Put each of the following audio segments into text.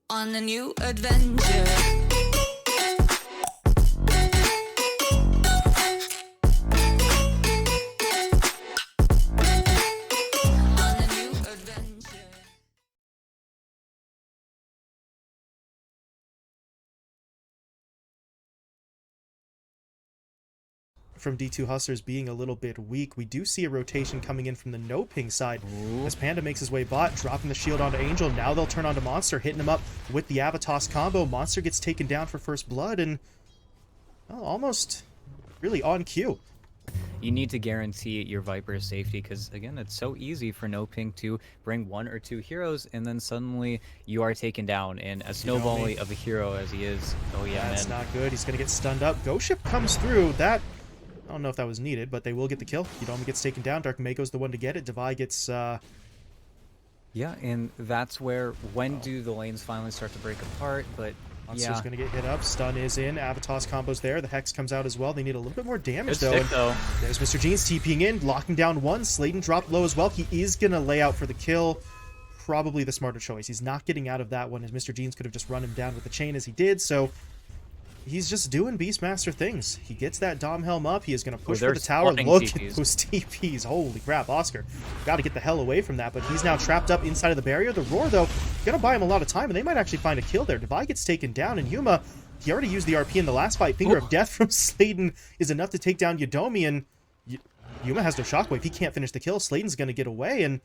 on a new adventure. From D2 Hustlers being a little bit weak, we do see a rotation coming in from the NoPing side. Ooh. As Panda makes his way bot, dropping the shield onto Angel. Now they'll turn onto Monster, hitting him up with the Avatos combo. Monster gets taken down for first blood, and well, almost really on cue. You need to guarantee your Viper's safety because, again, it's so easy for NoPing to bring 1 or 2 heroes and then suddenly you are taken down. And as snowbally of a hero as he is, oh yeah, that's not good. He's going to get stunned up. Ghost Ship comes through. That, I don't know if that was needed, but they will get the kill. Yudomi gets taken down. Dark Mago's the one to get it. Devi gets... Yeah, and that's where, when do the lanes finally start to break apart, but... Monster's going to get hit up. Stun is in. Avatos combo's there. The Hex comes out as well. They need a little bit more damage, though. There's Mr. Jeans TPing in, locking down one. Sladen dropped low as well. He is going to lay out for the kill. Probably the smarter choice. He's not getting out of that one, as Mr. Jeans could have just run him down with the chain as he did, so... He's just doing Beastmaster things. He gets that Dom Helm up. He is going to push for the tower. Look at those TPs. Holy crap, Oscar. Got to get the hell away from that, but he's now trapped up inside of the barrier. The Roar, though, going to buy him a lot of time, and they might actually find a kill there. Devi gets taken down, and Yuma, he already used the RP in the last fight. Finger of Death from Sladen is enough to take down Yudomi, and Yuma has no shockwave. He can't finish the kill. Sladen's going to get away, and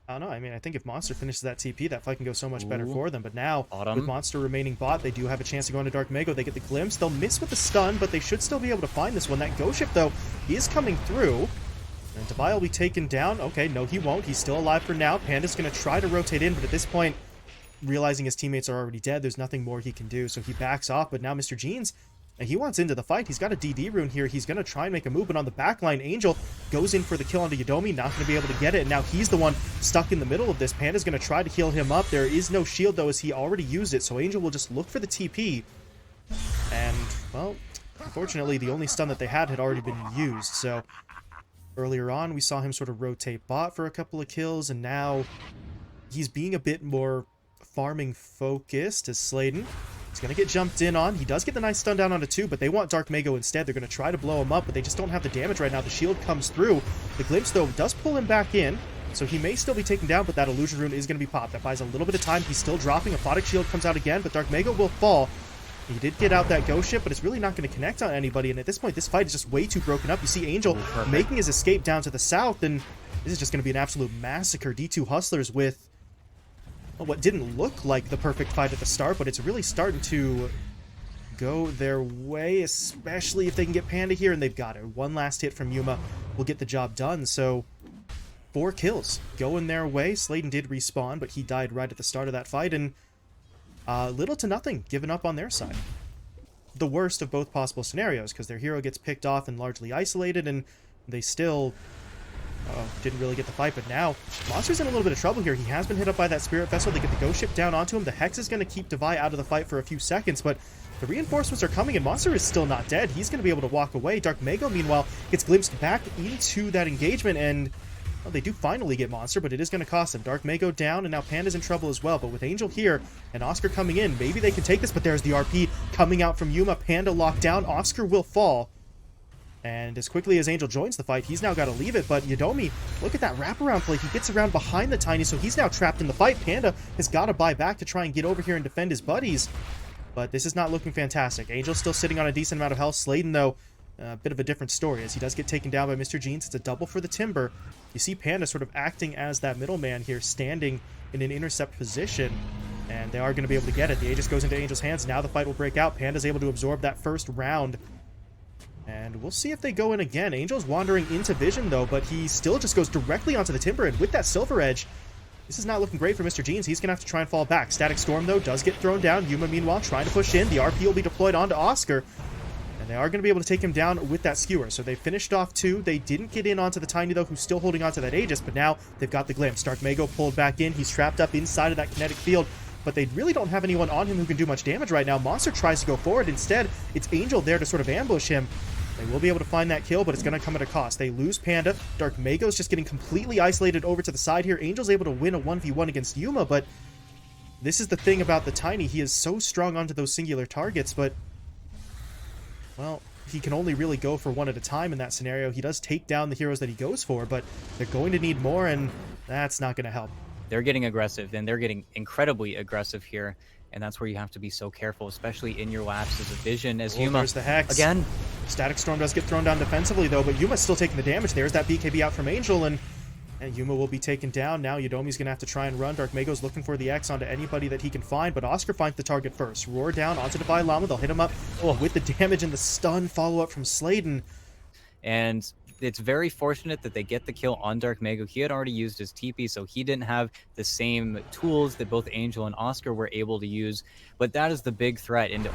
I don't know. I mean, I think if Monster finishes that TP, that fight can go so much better for them. But now, with Monster remaining bot, they do have a chance to go into Dark Mago. They get the glimpse. They'll miss with the stun, but they should still be able to find this one. That Ghost Ship, though, is coming through. And Devi will be taken down. Okay, no, he won't. He's still alive for now. Panda's going to try to rotate in, but at this point, realizing his teammates are already dead, there's nothing more he can do. So he backs off, but now Mr. Jeans... And he wants into the fight. He's got a DD rune here. He's going to try and make a move, but on the back line, Angel goes in for the kill onto Yudomi. Not going to be able to get it, and now he's the one stuck in the middle of this. Panda's going to try to heal him up. There is no shield, though, as he already used it, so Angel will just look for the TP. And, well, unfortunately, the only stun that they had already been used, so... Earlier on, we saw him sort of rotate bot for a couple of kills, and now he's being a bit more farming-focused as Sladen. He's going to get jumped in on. He does get the nice stun down onto 2, but they want Dark Mago instead. They're going to try to blow him up, but they just don't have the damage right now. The shield comes through. The glimpse, though, does pull him back in, so he may still be taken down, but that illusion rune is going to be popped. That buys a little bit of time. He's still dropping. Aphotic shield comes out again, but Dark Mago will fall. He did get out that Ghost Ship, but it's really not going to connect on anybody, and at this point, this fight is just way too broken up. You see Angel making his escape down to the south, and this is just going to be an absolute massacre. D2 Hustlers with what didn't look like the perfect fight at the start, but it's really starting to go their way, especially if they can get Panda here, and they've got it. One last hit from Yuma will get the job done, so 4 kills going their way. Sladen did respawn, but he died right at the start of that fight, and little to nothing given up on their side. The worst of both possible scenarios, because their hero gets picked off and largely isolated, and they still didn't really get the fight, but now Monster's in a little bit of trouble here. He has been hit up by that Spirit Vessel. They get the Ghost Ship down onto him. The Hex is going to keep Devi out of the fight for a few seconds, but the reinforcements are coming, and Monster is still not dead. He's going to be able to walk away. Dark Mago, meanwhile, gets glimpsed back into that engagement, and well, they do finally get Monster, but it is going to cost them. Dark Mago down, and now Panda's in trouble as well, but with Angel here and Oscar coming in, maybe they can take this, but there's the RP coming out from Yuma. Panda locked down. Oscar will fall. And as quickly as Angel joins the fight, he's now got to leave it. But Yudomi, look at that wraparound play. He gets around behind the Tiny, so he's now trapped in the fight. Panda has got to buy back to try and get over here and defend his buddies. But this is not looking fantastic. Angel's still sitting on a decent amount of health. Sladen, though, a bit of a different story, as he does get taken down by Mr. Jeans. It's a double for the Timber. You see Panda sort of acting as that middleman here, standing in an intercept position. And they are going to be able to get it. The Aegis goes into Angel's hands. Now the fight will break out. Panda's able to absorb that first round. And we'll see if they go in again. Angel's wandering into vision, though, but he still just goes directly onto the Timber, and with that Silver Edge, this is not looking great for Mr. Jeans. He's going to have to try and fall back. Static Storm, though, does get thrown down. Yuma, meanwhile, trying to push in. The RP will be deployed onto Oscar, and they are going to be able to take him down with that Skewer. So they finished off 2. They didn't get in onto the Tiny, though, who's still holding onto that Aegis, but now they've got the Glimpse. Dark Mago pulled back in. He's trapped up inside of that kinetic field, but they really don't have anyone on him who can do much damage right now. Monster tries to go forward. Instead, it's Angel there to sort of ambush him. They will be able to find that kill, but it's going to come at a cost. They lose Panda. Dark Mago's just getting completely isolated over to the side here. Angel's able to win a 1v1 against Yuma, but this is the thing about the Tiny. He is so strong onto those singular targets, but, well, he can only really go for one at a time in that scenario. He does take down the heroes that he goes for, but they're going to need more, and that's not going to help. They're getting aggressive, and they're getting incredibly aggressive here, and that's where you have to be so careful, especially in your lapses of vision. As Yuma, there's the Hex. Again. Static Storm does get thrown down defensively, though, but Yuma's still taking the damage. There's that BKB out from Angel, and Yuma will be taken down. Now Yudomi's going to have to try and run. Dark Mago's looking for the X onto anybody that he can find, but Oscar finds the target first. Roar down onto Divine Llama. They'll hit him up with the damage and the stun follow-up from Sladen. And it's very fortunate that they get the kill on Dark Mago. He had already used his TP, so he didn't have the same tools that both Angel and Oscar were able to use. But that is the big threat, and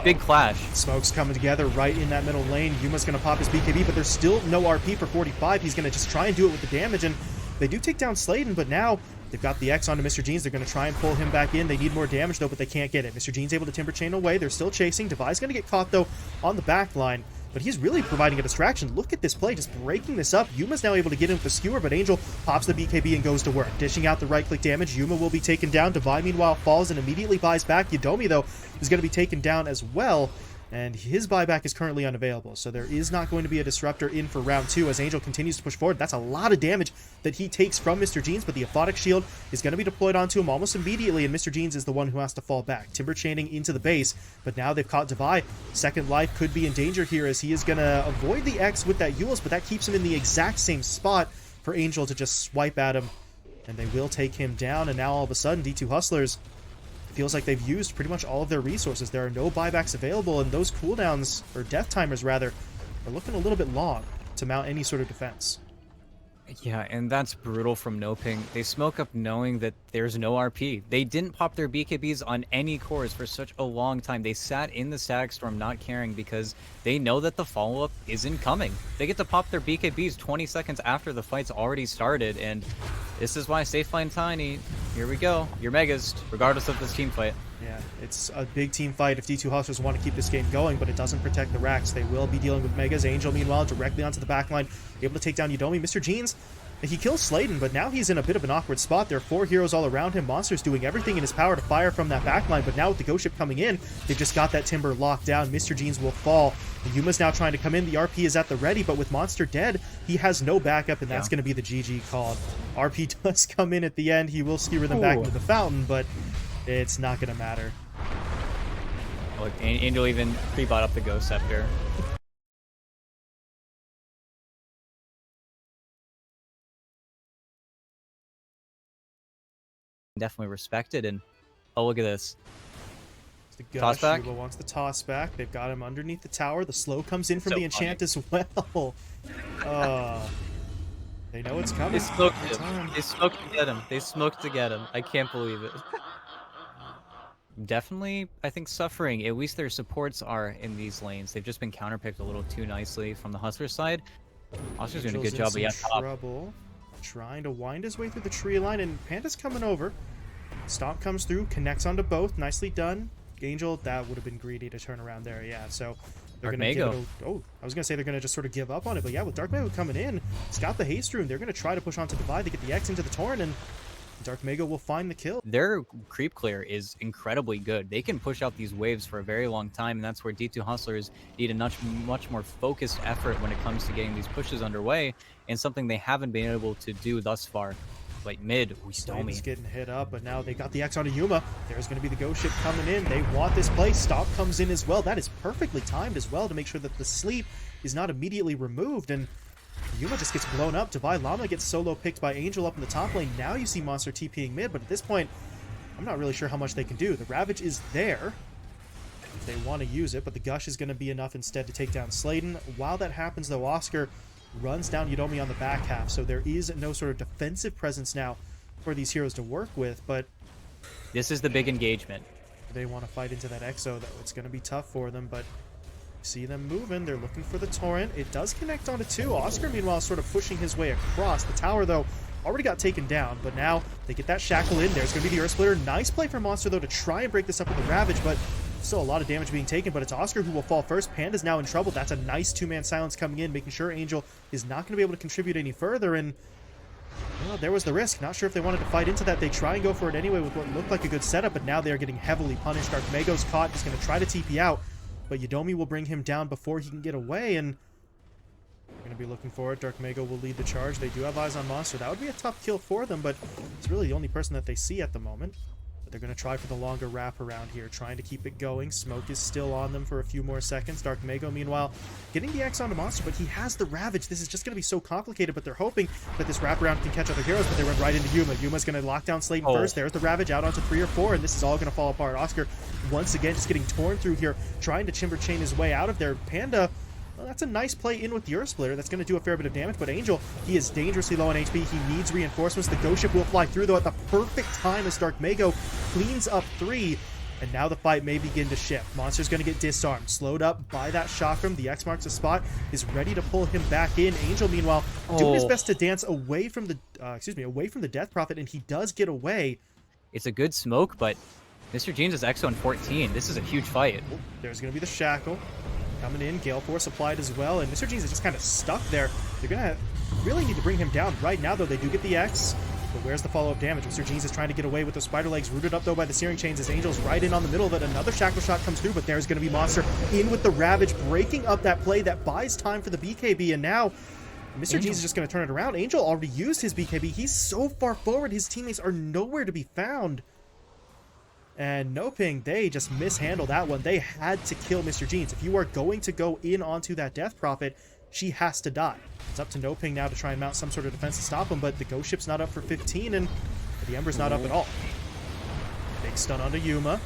big clash. Smoke's coming together right in that middle lane. Yuma's going to pop his BKB, but there's still no RP for 45. He's going to just try and do it with the damage, and they do take down Sladen, but now they've got the X onto Mr. Jeans. They're going to try and pull him back in. They need more damage, though, but they can't get it. Mr. Jeans able to Timber Chain away. They're still chasing. Devi's going to get caught, though, on the back line. But he's really providing a distraction. Look at this play, just breaking this up. Yuma's now able to get in with the skewer, but Angel pops the BKB and goes to work. Dishing out the right-click damage. Yuma will be taken down. Devi, meanwhile, falls and immediately buys back. Yudomi, though, is going to be taken down as well. And his buyback is currently unavailable, so there is not going to be a disruptor in for round 2 as Angel continues to push forward. That's a lot of damage that he takes from Mr. Jeans, but the Aphotic Shield is going to be deployed onto him almost immediately, and Mr. Jeans is the one who has to fall back. Timber chaining into the base, but now they've caught Devi. Second Life could be in danger here as he is going to avoid the X with that Eul's, but that keeps him in the exact same spot for Angel to just swipe at him, and they will take him down, and now all of a sudden, D2 Hustlers feels like they've used pretty much all of their resources. There are no buybacks available, and those cooldowns, or death timers rather, are looking a little bit long to mount any sort of defense. Yeah, and that's brutal from NoPing. They smoke up knowing that there's no RP. They didn't pop their BKBs on any cores for such a long time. They sat in the Static Storm not caring because they know that the follow-up isn't coming. They get to pop their BKBs 20 seconds after the fight's already started, and this is why Safeline Tiny, here we go, you're Megas, regardless of this team fight. Yeah, it's a big team fight if D2 Hustlers want to keep this game going, but it doesn't protect the racks. They will be dealing with Megas. Angel, meanwhile, directly onto the backline, able to take down Yudomi. Mr. Jeans, he kills Sladen, but now he's in a bit of an awkward spot. There are 4 heroes all around him. Monster's doing everything in his power to fire from that backline, but now with the Ghost Ship coming in, they've just got that Timber locked down. Mr. Jeans will fall. And Yuma's now trying to come in. The RP is at the ready, but with Monster dead, he has no backup, and that's going to be the GG call. RP does come in at the end. He will skewer them back into the fountain, but it's not going to matter. Look, Angel even pre-bought up the Ghost Scepter. Definitely respected, and oh, look at this. The Gush, toss back. Yuba wants the toss back. They've got him underneath the tower. The slow comes in from the enchant as well. They know it's coming. They smoked him. They smoked to get him. They smoked to get him. I can't believe it. Definitely, I think, suffering. At least their supports are in these lanes. They've just been counterpicked a little too nicely from the Hustler side. Oscar's doing a good job, but yeah, trouble. Trying to wind his way through the tree line, and Panda's coming over. Stomp comes through, connects onto both. Nicely done. Angel, that would have been greedy to turn around there. Yeah, so they're going to give it a, I was going to say they're going to just sort of give up on it, but yeah, with Dark Mago coming in, it's got the haste rune. They're going to try to push onto Divide. They get the X into the Torrent, and Dark Mago will find the kill. Their creep clear is incredibly good. They can push out these waves for a very long time, and that's where D2 Hustlers need a much more focused effort when it comes to getting these pushes underway, and something they haven't been able to do thus far. Like mid, Sladen's getting hit up, but now they got the X onto Yuma. There's going to be the Ghost Ship coming in. They want this play. Stomp comes in as well. That is perfectly timed as well to make sure that the sleep is not immediately removed, and Yuma just gets blown up. Divide Llama gets solo picked by Angel up in the top lane. Now you see Monster TPing mid, but at this point, I'm not really sure how much they can do. The Ravage is there if they want to use it, but the Gush is going to be enough instead to take down Sladen. While that happens, though, Oscar runs down Yudomi on the back half, so there is no sort of defensive presence now for these heroes to work with, but this is the big engagement. They want to fight into that Exo, though. It's going to be tough for them, but see them moving. They're looking for the Torrent. It does connect onto 2. Oscar, meanwhile, sort of pushing his way across. The tower, though, already got taken down, but now they get that Shackle in. There's going to be the Earth Splitter. Nice play from Monster, though, to try and break this up with the Ravage, but still a lot of damage being taken, but it's Oscar who will fall first. Panda's now in trouble. That's a nice 2-man silence coming in, making sure Angel is not going to be able to contribute any further, and Well, there was the risk. Not sure if they wanted to fight into that. They try and go for it anyway with what looked like a good setup, but now they're getting heavily punished. Darkmego's caught. He's going to try to TP out, but Yudomi will bring him down before he can get away, and we're going to be looking for it. Darkmego will lead the charge. They do have eyes on Monster. That would be a tough kill for them, but it's really the only person that they see at the moment. They're going to try for the longer wrap around here, trying to keep it going. Smoke is still on them for a few more seconds. Darkmego, meanwhile, getting the X onto Monster, but he has the Ravage. This is just going to be so complicated, but they're hoping that this wraparound can catch other heroes, but they went right into Yuma. Yuma's going to lock down Slayton first. There's the Ravage out onto 3 or 4, and this is all going to fall apart. Oscar, once again, just getting torn through here, trying to Timber Chain his way out of there. Panda, well, that's a nice play in with the Earth Splitter. That's going to do a fair bit of damage, but Angel, he is dangerously low on HP. He needs reinforcements. The Ghost Ship will fly through, though, at the perfect time as Darkmego cleans up 3, and now the fight may begin to shift. Monster's going to get disarmed, slowed up by that chakram. The X marks the spot, is ready to pull him back in. Angel, meanwhile, doing his best to dance away from the, away from the Death Prophet, and he does get away. It's a good smoke, but Mr. Jeans is X on 14. This is a huge fight. There's going to be the Shackle coming in, Gale Force applied as well, and Mr. Jeans is just kind of stuck there. They're going to really need to bring him down right now, though. They do get the X, but where's the follow-up damage? Mr. Jeans is trying to get away with those spider legs, rooted up, though, by the Searing Chains as Angel's right in on the middle of it. Another Shackle shot comes through, but there's going to be Monster in with the Ravage, breaking up that play that buys time for the BKB, and now Mr. Jeans is just going to turn it around. Angel already used his BKB. He's so far forward, his teammates are nowhere to be found. And NoPing, they just mishandled that one. They had to kill Mr. Jeans. If you are going to go in onto that Death Prophet, she has to die. It's up to NoPing now to try and mount some sort of defense to stop him, but the Ghost Ship's not up for 15, and the Ember's not up at all. Big stun onto Yuma.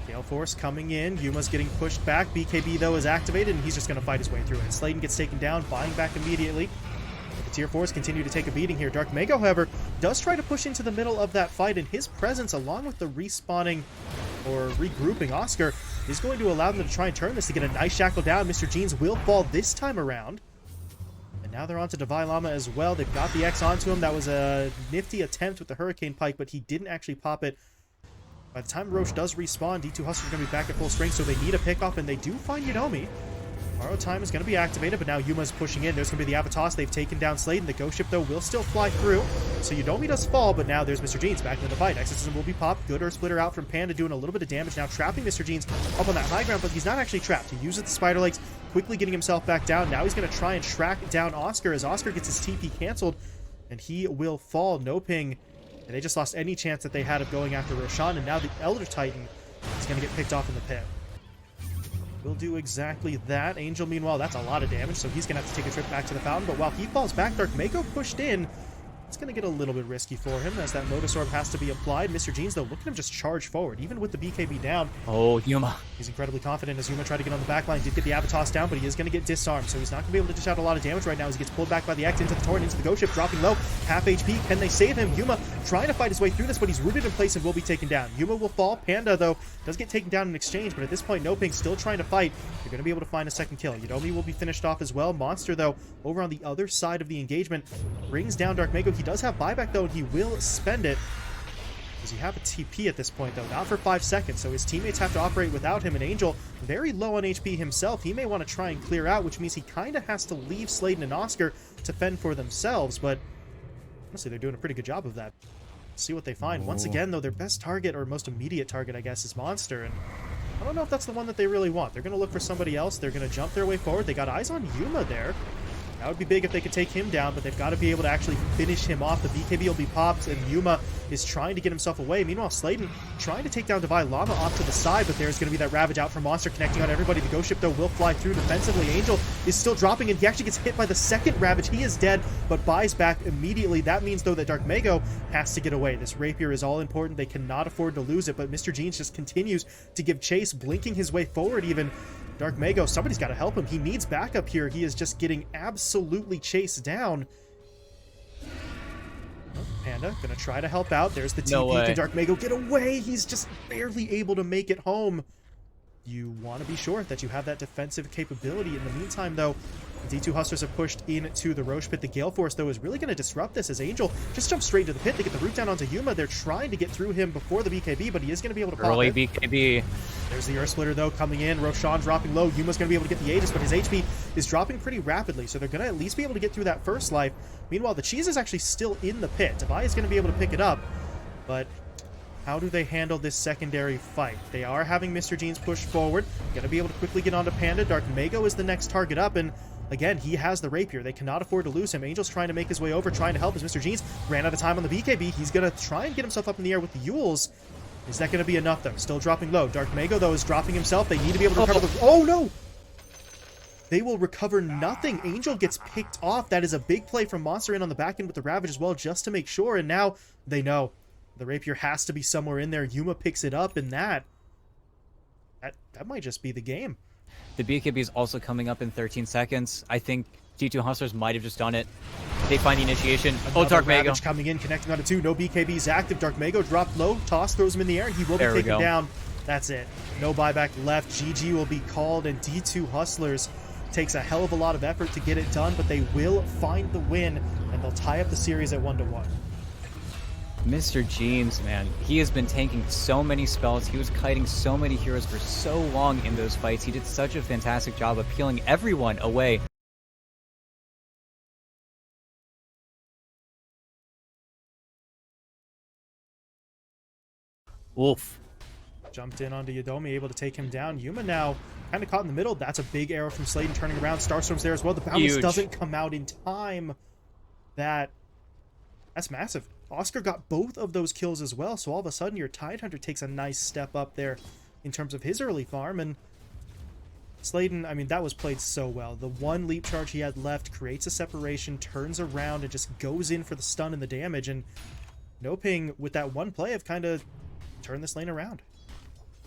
Gale Force coming in. Yuma's getting pushed back. BKB, though, is activated, and he's just going to fight his way through it. Slayton gets taken down, buying back immediately. The Tier 4s continue to take a beating here. Darkmego, however, does try to push into the middle of that fight, and his presence, along with the respawning or regrouping Oscar, is going to allow them to try and turn this to get a nice shackle down. Mr. Jeans will fall this time around. And now they're onto Divine Llama as well. They've got the X onto him. That was a nifty attempt with the Hurricane Pike, but he didn't actually pop it. By the time Roche does respawn, D2 Hustler's going to be back at full strength, so they need a pickoff, and they do find Yudomi. Borrow Time is going to be activated, but now Yuma's pushing in. There's going to be the Avatos. They've taken down Slayton. The Ghost Ship, though, will still fly through. So Yudomi does fall, but now there's Mr. Jeans back into the fight. Exorcism will be popped. Good Earth Splitter out from Panda, doing a little bit of damage now, trapping Mr. Jeans up on that high ground, but he's not actually trapped. He uses the Spider Legs, quickly getting himself back down. Now he's going to try and track down Oscar as Oscar gets his TP canceled, and he will fall. NoPing, and they just lost any chance that they had of going after Roshan, and now the Elder Titan is going to get picked off in the pit. Will do exactly that. Angel, meanwhile, that's a lot of damage, so he's going to have to take a trip back to the fountain. But while he falls back, Darkmego pushed in. It's going to get a little bit risky for him as that Lotus Orb has to be applied. Mr. Jeans, though, look at him just charge forward, even with the BKB down. Oh, Yuma. He's incredibly confident as Yuma tried to get on the back line. Did get the Avatos down, but he is going to get disarmed, so he's not going to be able to dish out a lot of damage right now as he gets pulled back by the X into the Torrent, into the Ghost Ship, dropping low. Half HP. Can they save him? Yuma trying to fight his way through this, but he's rooted in place and will be taken down. Yuma will fall. Panda, though, does get taken down in exchange, but at this point, NoPing still trying to fight. They're going to be able to find a second kill. Yudomi will be finished off as well. Monster, though, over on the other side of the engagement, brings down Darkmego. He does have buyback, though, and he will spend it. Does he have a TP at this point, though? Not for 5 seconds, so his teammates have to operate without him. And Angel, very low on HP himself. He may want to try and clear out, which means he kind of has to leave Slayton and Oscar to fend for themselves, but honestly, they're doing a pretty good job of that. Let's see what they find. Once again, though, their best target, or most immediate target, I guess, is Monster, and I don't know if that's the one that they really want. They're going to look for somebody else. They're going to jump their way forward. They got eyes on Yuma there. That would be big if they could take him down, but they've got to be able to actually finish him off. The BKB will be popped, and Yuma is trying to get himself away. Meanwhile, Slayton trying to take down Divine Llama off to the side, but there's going to be that Ravage out from Monster, connecting on everybody. The Ghost Ship, though, will fly through defensively. Angel is still dropping, and he actually gets hit by the second Ravage. He is dead, but buys back immediately. That means, though, that Darkmego has to get away. This Rapier is all important. They cannot afford to lose it, but Mr. Jeans just continues to give chase, blinking his way forward even. Darkmego, somebody's got to help him. He needs backup here. He is just getting absolutely chased down. Oh, Panda gonna try to help out. There's the TP. Can Darkmego get away? He's just barely able to make it home. You want to be sure that you have that defensive capability. In the meantime, though, D2 Hustlers have pushed into the Roche pit. The Gale Force, though, is really going to disrupt this as Angel just jumps straight into the pit. They get the root down onto Yuma. They're trying to get through him before the BKB, but he is going to be able to pop Early it. BKB. There's the Earth Splitter, though, coming in. Roshan dropping low. Yuma's going to be able to get the Aegis, but his HP is dropping pretty rapidly, so they're going to at least be able to get through that first life. Meanwhile, the Cheese is actually still in the pit. Devi is going to be able to pick it up, but how do they handle this secondary fight? They are having Mr. Jeans push forward. Going to be able to quickly get onto Panda. Dark Mago is the next target up, and again, he has the Rapier. They cannot afford to lose him. Angel's trying to make his way over, trying to help as Mr. Jeans ran out of time on the BKB. He's going to try and get himself up in the air with the Yules. Is that going to be enough, though? Still dropping low. Dark Mago, though, is dropping himself. They need to be able to recover the... Oh, no! They will recover nothing. Angel gets picked off. That is a big play from Monster in on the back end with the Ravage as well, just to make sure. And now they know the Rapier has to be somewhere in there. Yuma picks it up, and that might just be the game. The BKB is also coming up in 13 seconds. I think D2 Hustlers might have just done it. They find the initiation. Another Dark Mago Ravage coming in, connecting onto 2. No BKB is active. Dark Mago dropped low. Toss throws him in the air, and he will be taken down. That's it. No buyback left. GG will be called, and D2 Hustlers takes a hell of a lot of effort to get it done, but they will find the win, and they'll tie up the series at 1-1. Mr. Jeans, man, he has been tanking so many spells. He was kiting so many heroes for so long in those fights. He did such a fantastic job of peeling everyone away. Wolf. Jumped in onto Yodomi, able to take him down. Yuma now kind of caught in the middle. That's a big arrow from Sladen turning around. Starstorm's there as well. The bounce doesn't come out in time. That's massive. Oscar got both of those kills as well, so all of a sudden your Tidehunter takes a nice step up there in terms of his early farm, and Sladen, I mean, that was played so well. The one leap charge he had left creates a separation, turns around, and just goes in for the stun and the damage, and NoPing, with that one play, have kind of turned this lane around.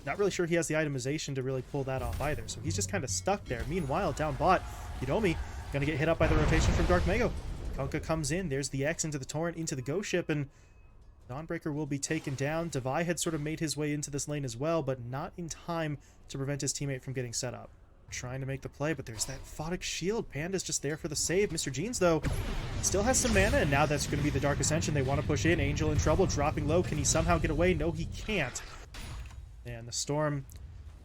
Not really sure he has the itemization to really pull that off either, so he's just kind of stuck there. Meanwhile, down bot, Yodomi going to get hit up by the rotation from Dark Mago. Kunkka comes in, there's the X into the Torrent, into the Ghost Ship, and Dawnbreaker will be taken down. Devi had sort of made his way into this lane as well, but not in time to prevent his teammate from getting set up. Trying to make the play, but there's that Photic Shield. Panda's just there for the save. Mr. Jeans, though, still has some mana, and now that's going to be the Dark Ascension. They want to push in. Angel in trouble, dropping low. Can he somehow get away? No, he can't. And the Storm,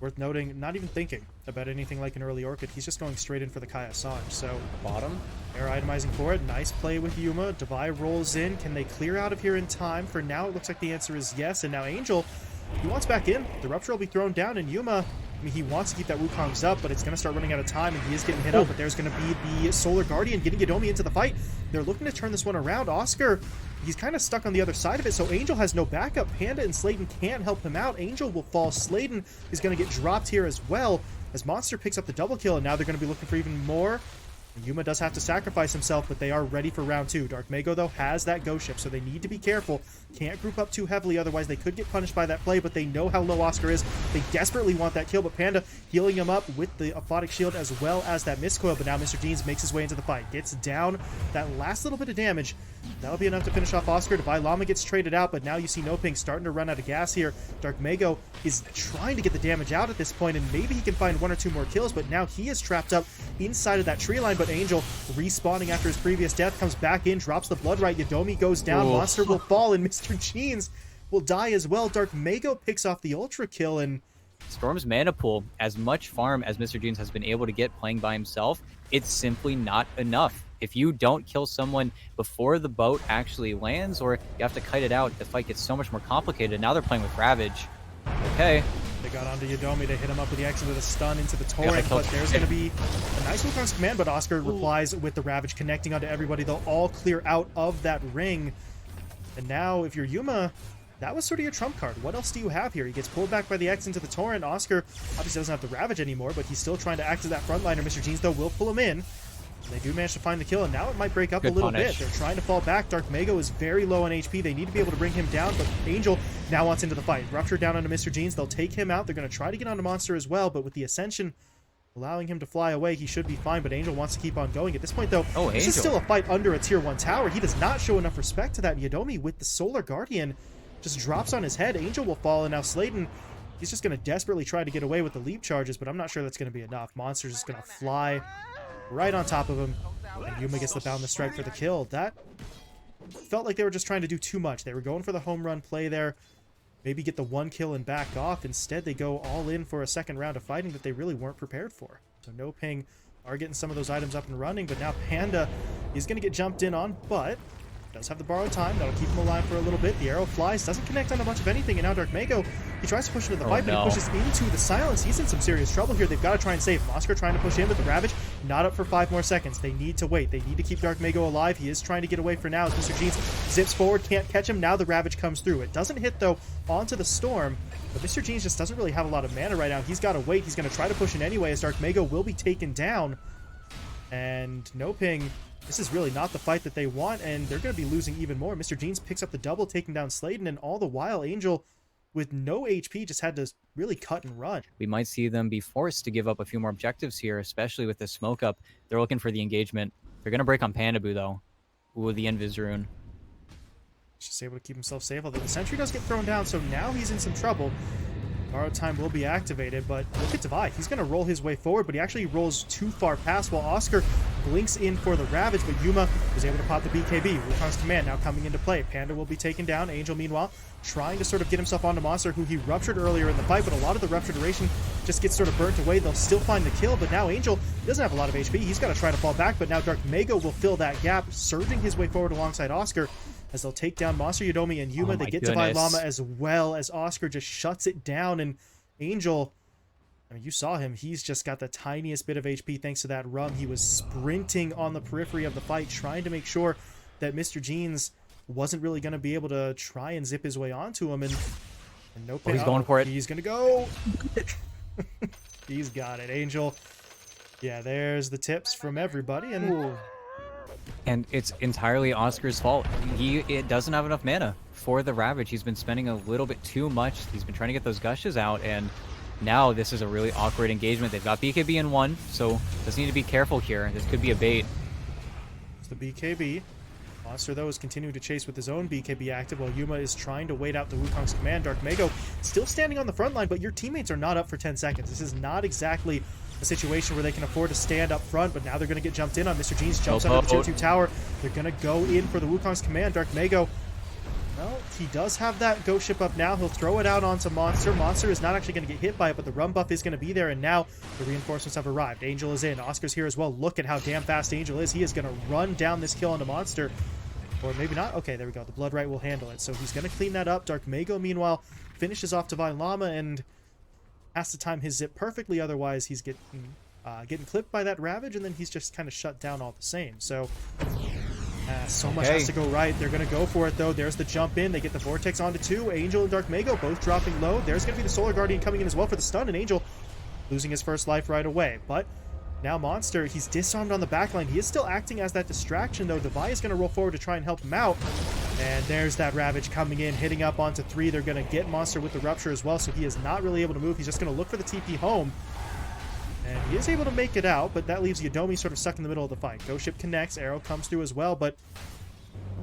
worth noting, not even thinking about anything like an early Orchid. He's just going straight in for the Kai Assange. So, bottom, they're itemizing for it. Nice play with Yuma. Devi rolls in. Can they clear out of here in time? For now, it looks like the answer is yes. And now Angel, he wants back in. The Rupture will be thrown down, and Yuma, I mean, he wants to keep that Wukong's up, but it's going to start running out of time, and he is getting hit up, but there's going to be the Solar Guardian getting Yodomi into the fight. They're looking to turn this one around. Oscar, he's kind of stuck on the other side of it, so Angel has no backup. Panda and Sladen can't help him out. Angel will fall. Sladen is going to get dropped here as well, as Monster picks up the double kill, and now they're going to be looking for even more. Yuma does have to sacrifice himself, but they are ready for round 2. Dark Mago, though, has that Ghost Ship, so they need to be careful. Can't group up too heavily, otherwise they could get punished by that play, but they know how low Oscar is. They desperately want that kill, but Panda healing him up with the Aphotic Shield as well as that Mistcoil, but now Mr. Jeans makes his way into the fight. Gets down that last little bit of damage. That'll be enough to finish off Oscar. Devi Llama gets traded out, but now you see NoPing starting to run out of gas here. Dark Mago is trying to get the damage out at this point, and maybe he can find 1 or 2 more kills, but now he is trapped up inside of that tree line, but Angel respawning after his previous death comes back in, drops the Blood Right. Yodomi goes down, Monster will fall, and Mr. Jeans will die as well. Dark Mago picks off the Ultra Kill, and Storm's mana pool, as much farm as Mr. Jeans has been able to get playing by himself, it's simply not enough. If you don't kill someone before the boat actually lands, or you have to kite it out, the fight gets so much more complicated. Now they're playing with Ravage. Okay. They got onto Yodomi. They hit him up with the X with a stun into the Torrent, but there's going to be a nice Wukong's command, but Oscar replies with the Ravage, connecting onto everybody. They'll all clear out of that ring. And now, if you're Yuma, that was sort of your trump card. What else do you have here? He gets pulled back by the X into the Torrent. Oscar obviously doesn't have the Ravage anymore, but he's still trying to act as that frontliner. Mr. Jeans, though, will pull him in. They do manage to find the kill, and now it might break up a little bit. They're trying to fall back. Dark Mago is very low on HP. They need to be able to bring him down, but Angel now wants into the fight. Rupture down onto Mr. Jeans. They'll take him out. They're going to try to get onto Monster as well, but with the Ascension allowing him to fly away, he should be fine, but Angel wants to keep on going. At this point, though, this is still a fight under a Tier 1 tower. He does not show enough respect to that. Yodomi with the Solar Guardian just drops on his head. Angel will fall, and now Sladen, he's just going to desperately try to get away with the leap charges, but I'm not sure that's going to be enough. Monster's just going to fly right on top of him. And Yuma gets the boundless strike for the kill. That felt like they were just trying to do too much. They were going for the home run play there. Maybe get the one kill and back off. Instead, they go all in for a second round of fighting that they really weren't prepared for. So NoPing are getting some of those items up and running, but now Panda is going to get jumped in on, but does have the borrowed time. That'll keep him alive for a little bit. The arrow flies, doesn't connect on a bunch of anything, and now Dark Mago, he tries to push into the fight, but he pushes into the silence. He's in some serious trouble here. They've got to try and save him. Oscar trying to push in, but the Ravage not up for 5 more seconds. They need to wait. They need to keep Dark Mago alive. He is trying to get away for now as Mr. Jeans zips forward, can't catch him. Now the Ravage comes through. It doesn't hit, though, onto the Storm, but Mr. Jeans just doesn't really have a lot of mana right now. He's got to wait. He's going to try to push in anyway as Dark Mago will be taken down. And NoPing, this is really not the fight that they want, and they're going to be losing even more. Mr. Jeans picks up the double, taking down Sladen, and all the while, Angel, with no HP, just had to really cut and run. We might see them be forced to give up a few more objectives here, especially with the smoke up. They're looking for the engagement. They're going to break on Pandaboo, though. Ooh, the Invis rune. Just able to keep himself safe, although the sentry does get thrown down, so now he's in some trouble. Borrowed time will be activated, but look at Divide. He's going to roll his way forward, but he actually rolls too far past while Oscar blinks in for the Ravage, but Yuma was able to pop the BKB. Wukong's command now coming into play. Panda will be taken down. Angel, meanwhile, trying to sort of get himself onto Monster, who he ruptured earlier in the fight, but a lot of the rupture duration just gets sort of burnt away. They'll still find the kill, but now Angel doesn't have a lot of HP. He's got to try to fall back, but now Dark Mago will fill that gap, surging his way forward alongside Oscar, as they'll take down Monster, Yodomi, and Yuma. They get Divide Llama as well, as Oscar just shuts it down, and Angel, I mean, you saw him. He's just got the tiniest bit of HP thanks to that rum. He was sprinting on the periphery of the fight, trying to make sure that Mr. Jeans wasn't really going to be able to try and zip his way onto him. And NoPing, he's going for it. He's going to go. He's got it. Angel. Yeah, there's the tips from everybody. And it's entirely Oscar's fault. It doesn't have enough mana for the Ravage. He's been spending a little bit too much. He's been trying to get those gushes out, and now this is a really awkward engagement. They've got BKB in one, so just need to be careful here. This could be a bait. It's the BKB. Monster, though, is continuing to chase with his own BKB active while Yuma is trying to wait out the Wukong's command. Dark Mago still standing on the front line, but your teammates are not up for 10 seconds. This is not exactly a situation where they can afford to stand up front, but now they're going to get jumped in on. Mr. Jeans jumps under the 2-2 tower. They're going to go in for the Wukong's command. Dark Mago, well, he does have that ghost ship up now. He'll throw it out onto Monster. Monster is not actually going to get hit by it, but the rum buff is going to be there, and now the reinforcements have arrived. Angel is in. Oscar's here as well. Look at how damn fast Angel is. He is going to run down this kill onto Monster. Or maybe not. Okay, there we go. The Blood Right will handle it. So he's going to clean that up. Dark Mago, meanwhile, finishes off Divine Llama and has to time his zip perfectly. Otherwise, he's getting clipped by that Ravage, and then he's just kind of shut down all the same. So so much has to go right. They're going to go for it, though. There's the jump in. They get the Vortex onto 2. Angel and Dark Mago both dropping low. There's going to be the Solar Guardian coming in as well for the stun, and Angel losing his first life right away. But now Monster, he's disarmed on the backline. He is still acting as that distraction, though. Devi is going to roll forward to try and help him out. And there's that Ravage coming in, hitting up onto 3. They're going to get Monster with the Rupture as well, so he is not really able to move. He's just going to look for the TP home. And he is able to make it out, but that leaves Yodomi sort of stuck in the middle of the fight. Ghost Ship connects, arrow comes through as well, but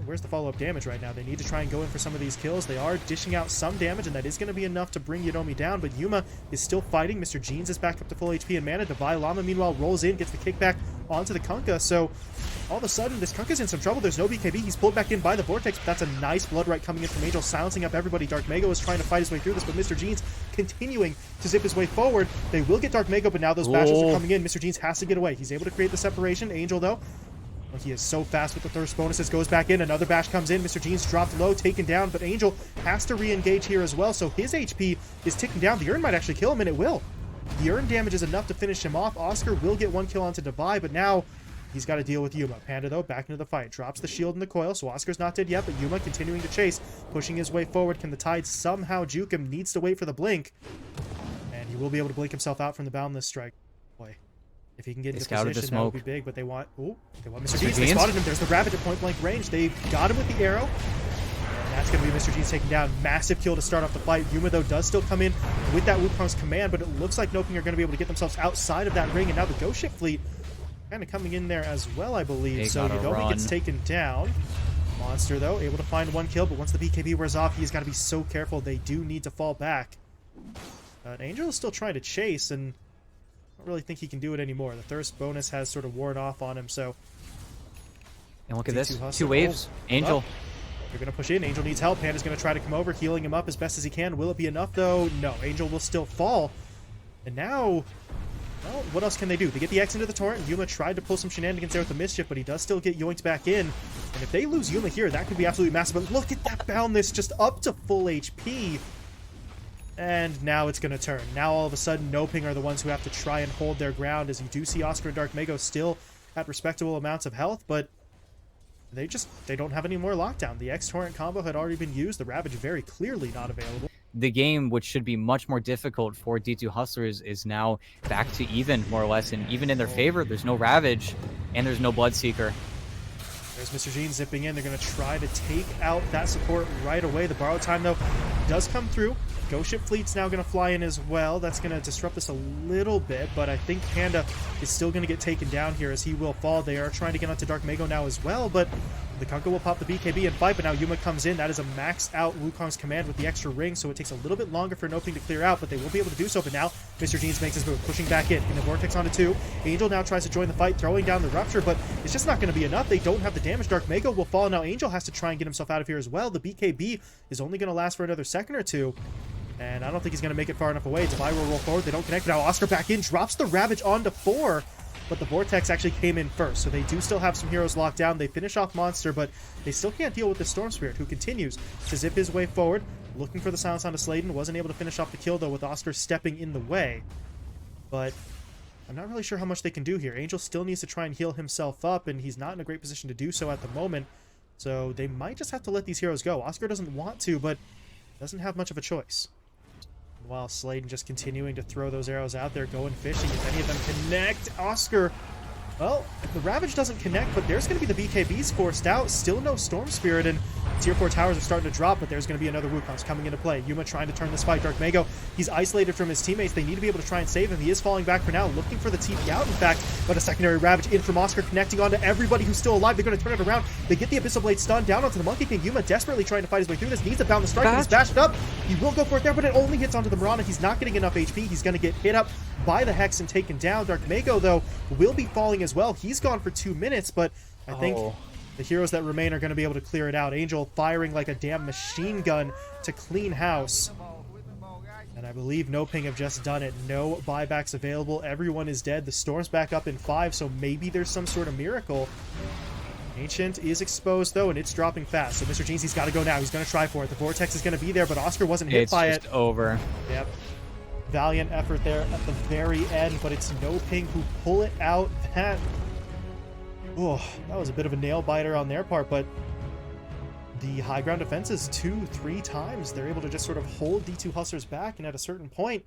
where's the follow-up damage right now? They need to try and go in for some of these kills. They are dishing out some damage, and that is going to be enough to bring Yodomi down, but Yuma is still fighting. Mr. Jeans is back up to full HP and mana. Divine Llama, meanwhile, rolls in, gets the kickback onto the Kunkka, so all of a sudden, this Kunkka's in some trouble. There's no BKB. He's pulled back in by the Vortex, but that's a nice Blood Right coming in from Angel, silencing up everybody. Dark Mago is trying to fight his way through this, but Mr. Jeans continuing to zip his way forward. They will get Dark Mago, but now those bashes are coming in. Mr. Jeans has to get away. He's able to create the separation. Angel, though, well, he is so fast with the thirst bonuses, goes back in. Another bash comes in. Mr. Jeans dropped low, taken down, but Angel has to re-engage here as well, so his HP is ticking down. The Urn might actually kill him, and it will. The Urn damage is enough to finish him off. Oscar will get one kill onto Devi, but now he's got to deal with Yuma. Panda, though, back into the fight. Drops the shield in the coil, so Oscar's not dead yet, but Yuma continuing to chase, pushing his way forward. Can the Tide somehow juke him? Needs to wait for the blink. And he will be able to blink himself out from the Boundless Strike. Boy, if he can get into position, that would be big, but they want Mr. Jeans. They spotted him. There's the Rabbit at point-blank range. They got him with the arrow. And that's going to be Mr. Jeans taken down. Massive kill to start off the fight. Yuma, though, does still come in with that Wukong's command, but it looks like NoPing are going to be able to get themselves outside of that ring, and now the Ghost Ship fleet kind of coming in there as well, I believe. So Yodomi gets taken down. Monster, though, able to find one kill, but once the BKB wears off, he's got to be so careful. They do need to fall back. But Angel is still trying to chase, and don't really think he can do it anymore. The thirst bonus has sort of worn off on him, so... And look at D2 this. Hustler. 2 waves. Angel. They're going to push in. Angel needs help. Panda's going to try to come over, healing him up as best as he can. Will it be enough, though? No. Angel will still fall. And now... Well, what else can they do? They get the X into the torrent. Yuma tried to pull some shenanigans there with the mischief, but he does still get yoinked back in. And if they lose Yuma here, that could be absolutely massive. But look at that boundness, just up to full HP. And now it's going to turn. Now all of a sudden, NoPing are the ones who have to try and hold their ground, as you do see Oscar and Dark Mago still at respectable amounts of health, but they don't have any more lockdown. The X-Torrent combo had already been used. The Ravage very clearly not available. The game, which should be much more difficult for D2 Hustlers, is now back to even, more or less. And even in their favor, there's no Ravage, and there's no Bloodseeker. There's Mr. Gene zipping in. They're going to try to take out that support right away. The borrow time, though, does come through. Ghost Ship Fleet's now going to fly in as well. That's going to disrupt this a little bit, but I think Panda is still going to get taken down here, as he will fall. They are trying to get onto Dark Mago now as well, but the Kunko will pop the BKB and fight, but now Yuma comes in. That is a maxed out Wukong's command with the extra ring, so it takes a little bit longer for NoPing to clear out, but they will be able to do so. But now Mr. Jeans makes his move, pushing back in the Vortex onto 2. Angel now tries to join the fight, throwing down the Rupture, but it's just not going to be enough. They don't have the damage. Dark Mago will fall. Now Angel has to try and get himself out of here as well. The BKB is only going to last for another second or two, and I don't think he's going to make it far enough away. Devi will roll forward. They don't connect. Now Oscar back in, drops the Ravage onto 4. But the Vortex actually came in first, so they do still have some heroes locked down. They finish off Monster, but they still can't deal with the Storm Spirit, who continues to zip his way forward, looking for the silence onto Sladen. Wasn't able to finish off the kill, though, with Oscar stepping in the way. But I'm not really sure how much they can do here. Angel still needs to try and heal himself up, and he's not in a great position to do so at the moment. So they might just have to let these heroes go. Oscar doesn't want to, but doesn't have much of a choice. While Sladen just continuing to throw those arrows out there, going fishing. If any of them connect, Oscar... Well, the Ravage doesn't connect, but there's going to be the BKBs forced out. Still no Storm Spirit, and Tier 4 towers are starting to drop, but there's going to be another Wukong's coming into play. Yuma trying to turn this fight. Dark Mago, he's isolated from his teammates. They need to be able to try and save him. He is falling back for now, looking for the TP out, in fact, but a secondary Ravage in from Oscar, connecting onto everybody who's still alive. They're going to turn it around. They get the Abyssal Blade stun down onto the Monkey King. Yuma desperately trying to fight his way through this. Needs to bound the strike. He's bashed up. He will go for it there, but it only hits onto the Mirana. He's not getting enough HP. He's going to get hit up by the Hex and taken down. Dark Mago, though, will be falling as well. He's gone for 2 minutes, but I think the heroes that remain are going to be able to clear it out. Angel firing like a damn machine gun to clean house. And I believe NoPing have just done it. No buybacks available. Everyone is dead. The Storm's back up in 5, so maybe there's some sort of miracle. Ancient is exposed, though, and it's dropping fast. So Mr. Jeans, he's got to go now. He's going to try for it. The Vortex is going to be there, but Oscar wasn't hit by it. It's just over. Yep. Valiant effort there at the very end, but it's NoPing who pull it out. That was a bit of a nail-biter on their part, but the high ground defenses 2-3 times, they're able to just sort of hold D2 Hustlers back, and at a certain point,